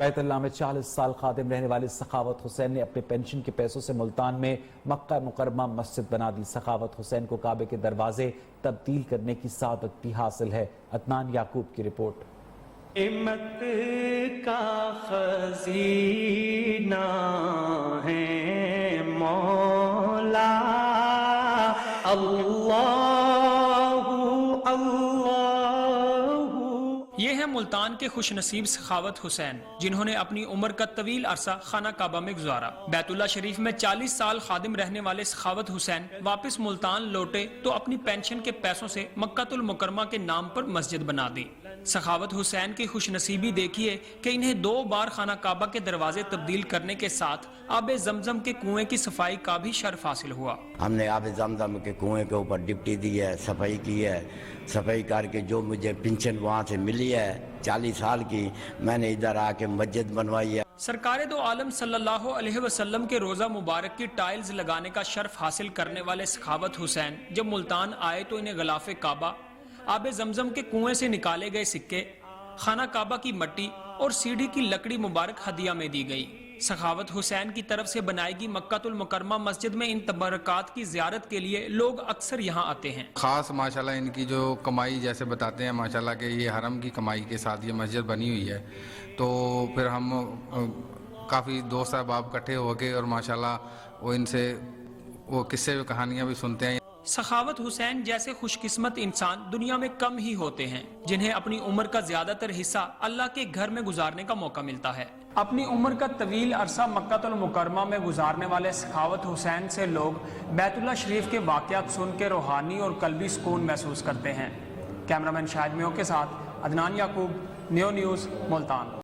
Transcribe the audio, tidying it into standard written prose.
بیت اللہ میں 40 سال خادم رہنے والے سخاوت حسین نے اپنے پینشن کے پیسوں سے ملتان میں مکہ مکرمہ مسجد بنا دی۔ سخاوت حسین کو کعبے کے دروازے تبدیل کرنے کی سعادت بھی حاصل ہے۔ عدنان یعقوب کی رپورٹ۔ نعمت کا خزینہ ہے مولا اللہ اللہ۔ یہ ہیں ملتان کے خوش نصیب سخاوت حسین، جنہوں نے اپنی عمر کا طویل عرصہ خانہ کعبہ میں گزارا۔ بیت اللہ شریف میں 40 سال خادم رہنے والے سخاوت حسین واپس ملتان لوٹے تو اپنی پینشن کے پیسوں سے مکہ المکرمہ کے نام پر مسجد بنا دی۔ سخاوت حسین کی خوش نصیبی دیکھیے کہ انہیں 2 بار خانہ کعبہ کے دروازے تبدیل کرنے کے ساتھ آب زمزم کے کنویں کی صفائی کا بھی شرف حاصل ہوا۔ ہم نے آب زمزم کے کنویں کے اوپر ڈپٹی دی ہے، صفائی کی ہے، صفائی کر کے جو مجھے پنشن وہاں سے ملی ہے 40 سال کی، میں نے ادھر آ کے مسجد بنوائی ہے۔ سرکار دو عالم صلی اللہ علیہ وسلم کے روزہ مبارک کی ٹائلز لگانے کا شرف حاصل کرنے والے سخاوت حسین جب ملتان آئے تو انہیں غلاف کعبہ، آب زمزم کے کنویں سے نکالے گئے سکے، خانہ کعبہ کی مٹی اور سیڑھی کی لکڑی مبارک ہدیہ میں دی گئی۔ سخاوت حسین کی طرف سے بنائی گئی مکہ المکرمہ مسجد میں ان تبرکات کی زیارت کے لیے لوگ اکثر یہاں آتے ہیں۔ خاص ماشاءاللہ ان کی جو کمائی جیسے بتاتے ہیں ماشاءاللہ کہ یہ حرم کی کمائی کے ساتھ یہ مسجد بنی ہوئی ہے، تو پھر ہم کافی دوست احباب اکٹھے ہو کے اور ماشاءاللہ وہ ان سے وہ قصے و کہانیاں بھی سنتے ہیں۔ سخاوت حسین جیسے خوش قسمت انسان دنیا میں کم ہی ہوتے ہیں جنہیں اپنی عمر کا زیادہ تر حصہ اللہ کے گھر میں گزارنے کا موقع ملتا ہے۔ اپنی عمر کا طویل عرصہ مکہ المکرمہ میں گزارنے والے سخاوت حسین سے لوگ بیت اللہ شریف کے واقعات سن کے روحانی اور قلبی سکون محسوس کرتے ہیں۔ کیمرامین شاہد میو کے ساتھ عدنان یعقوب، نیو نیوز، ملتان۔